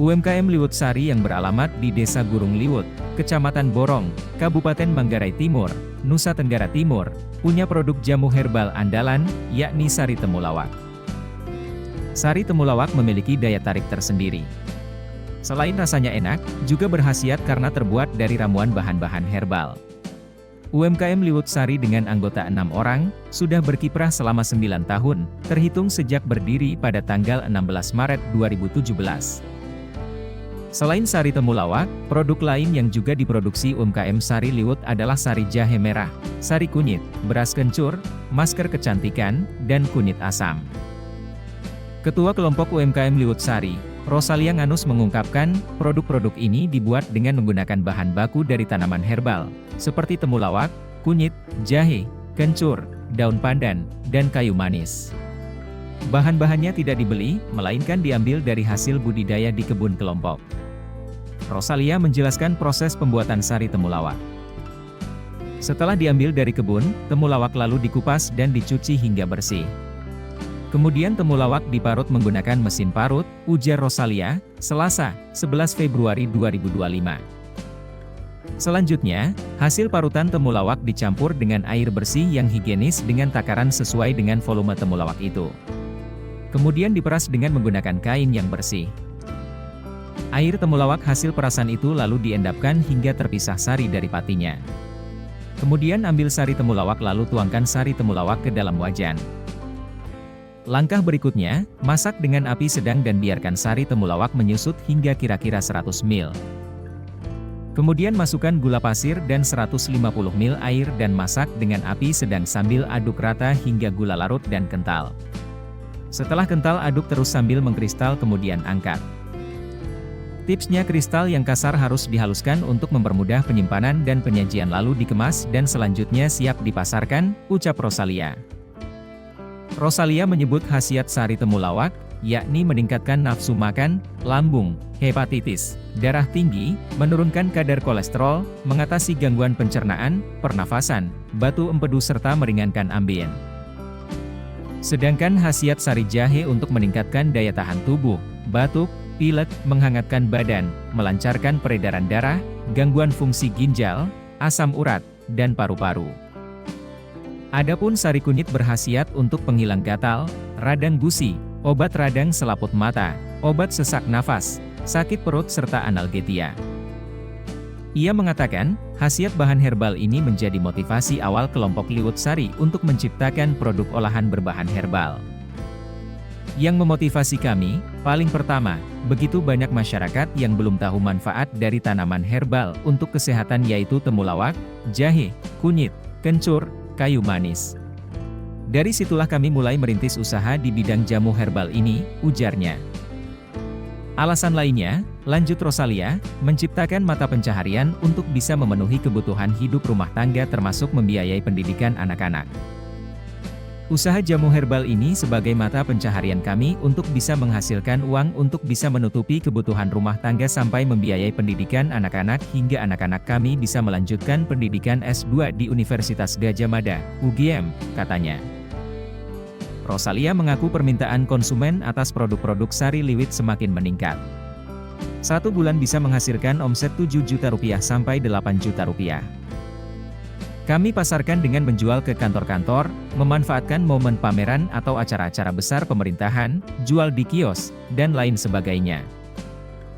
UMKM Liwut Sari yang beralamat di Desa Gurung Liwut, Kecamatan Borong, Kabupaten Manggarai Timur, Nusa Tenggara Timur, punya produk jamu herbal andalan, yakni sari temulawak. Sari temulawak memiliki daya tarik tersendiri. Selain rasanya enak, juga berkhasiat karena terbuat dari ramuan bahan-bahan herbal. UMKM Liwut Sari dengan anggota 6 orang, sudah berkiprah selama 9 tahun, terhitung sejak berdiri pada tanggal 16 Maret 2017. Selain sari temulawak, produk lain yang juga diproduksi UMKM Sari Liwut adalah sari jahe merah, sari kunyit, beras kencur, masker kecantikan, dan kunyit asam. Ketua Kelompok UMKM Liwut Sari, Rosalia Nganus mengungkapkan, produk-produk ini dibuat dengan menggunakan bahan baku dari tanaman herbal, seperti temulawak, kunyit, jahe, kencur, daun pandan, dan kayu manis. Bahan-bahannya tidak dibeli, melainkan diambil dari hasil budidaya di kebun kelompok. Rosalia menjelaskan proses pembuatan sari temulawak. Setelah diambil dari kebun, temulawak lalu dikupas dan dicuci hingga bersih. Kemudian temulawak diparut menggunakan mesin parut, ujar Rosalia, Selasa, 11 Februari 2025. Selanjutnya, hasil parutan temulawak dicampur dengan air bersih yang higienis dengan takaran sesuai dengan volume temulawak itu. Kemudian diperas dengan menggunakan kain yang bersih. Air temulawak hasil perasan itu lalu diendapkan hingga terpisah sari dari patinya. Kemudian ambil sari temulawak lalu tuangkan sari temulawak ke dalam wajan. Langkah berikutnya, masak dengan api sedang dan biarkan sari temulawak menyusut hingga kira-kira 100 ml. Kemudian masukkan gula pasir dan 150 ml air dan masak dengan api sedang sambil aduk rata hingga gula larut dan kental. Setelah kental aduk terus sambil mengkristal kemudian angkat. Tipsnya kristal yang kasar harus dihaluskan untuk mempermudah penyimpanan dan penyajian lalu dikemas dan selanjutnya siap dipasarkan, ucap Rosalia. Rosalia menyebut khasiat sari temulawak, yakni meningkatkan nafsu makan, lambung, hepatitis, darah tinggi, menurunkan kadar kolesterol, mengatasi gangguan pencernaan, pernafasan, batu empedu serta meringankan ambien. Sedangkan khasiat sari jahe untuk meningkatkan daya tahan tubuh, batuk, pilek, menghangatkan badan, melancarkan peredaran darah, gangguan fungsi ginjal, asam urat, dan paru-paru. Adapun sari kunyit berkhasiat untuk penghilang gatal, radang gusi, obat radang selaput mata, obat sesak nafas, sakit perut serta analgesia. Ia mengatakan, khasiat bahan herbal ini menjadi motivasi awal kelompok Liwut Sari untuk menciptakan produk olahan berbahan herbal. Yang memotivasi kami, paling pertama, begitu banyak masyarakat yang belum tahu manfaat dari tanaman herbal untuk kesehatan yaitu temulawak, jahe, kunyit, kencur, kayu manis. Dari situlah kami mulai merintis usaha di bidang jamu herbal ini, ujarnya. Alasan lainnya, lanjut Rosalia, menciptakan mata pencaharian untuk bisa memenuhi kebutuhan hidup rumah tangga termasuk membiayai pendidikan anak-anak. Usaha jamu herbal ini sebagai mata pencaharian kami untuk bisa menghasilkan uang untuk bisa menutupi kebutuhan rumah tangga sampai membiayai pendidikan anak-anak hingga anak-anak kami bisa melanjutkan pendidikan S2 di Universitas Gadjah Mada, UGM, katanya. Rosalia mengaku permintaan konsumen atas produk-produk sari liwit semakin meningkat. 1 bulan bisa menghasilkan omset 7 juta rupiah sampai 8 juta rupiah. Kami pasarkan dengan menjual ke kantor-kantor, memanfaatkan momen pameran atau acara-acara besar pemerintahan, jual di kios, dan lain sebagainya.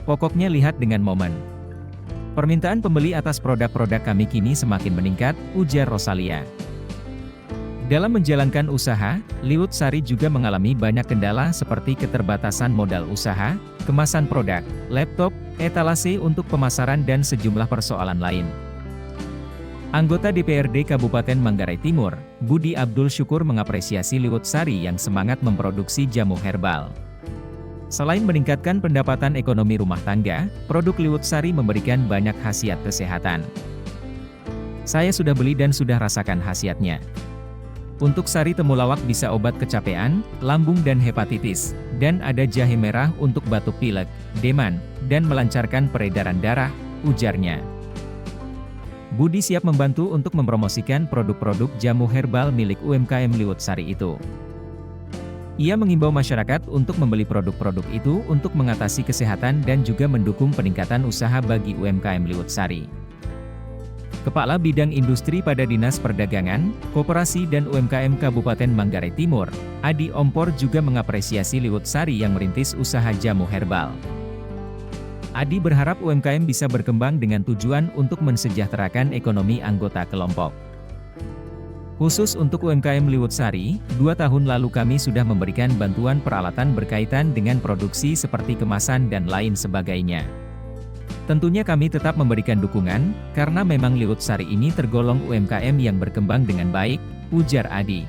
Pokoknya lihat dengan momen. Permintaan pembeli atas produk-produk kami kini semakin meningkat, ujar Rosalia. Dalam menjalankan usaha, Liwut Sari juga mengalami banyak kendala seperti keterbatasan modal usaha, kemasan produk, laptop, etalase untuk pemasaran dan sejumlah persoalan lain. Anggota DPRD Kabupaten Manggarai Timur, Budi Abdul Syukur mengapresiasi Liwut Sari yang semangat memproduksi jamu herbal. Selain meningkatkan pendapatan ekonomi rumah tangga, produk Liwut Sari memberikan banyak khasiat kesehatan. Saya sudah beli dan sudah rasakan khasiatnya. Untuk sari temulawak bisa obat kecapean, lambung dan hepatitis, dan ada jahe merah untuk batuk pilek, deman, dan melancarkan peredaran darah, ujarnya. Budi siap membantu untuk mempromosikan produk-produk jamu herbal milik UMKM Liwut Sari itu. Ia mengimbau masyarakat untuk membeli produk-produk itu untuk mengatasi kesehatan dan juga mendukung peningkatan usaha bagi UMKM Liwutsari. Kepala Bidang Industri pada Dinas Perdagangan, Koperasi dan UMKM Kabupaten Manggarai Timur, Adi Ompor juga mengapresiasi Liwutsari yang merintis usaha jamu herbal. Adi berharap UMKM bisa berkembang dengan tujuan untuk mensejahterakan ekonomi anggota kelompok. Khusus untuk UMKM Liwutsari, 2 tahun lalu kami sudah memberikan bantuan peralatan berkaitan dengan produksi seperti kemasan dan lain sebagainya. Tentunya kami tetap memberikan dukungan, karena memang Liwutsari ini tergolong UMKM yang berkembang dengan baik, ujar Adi.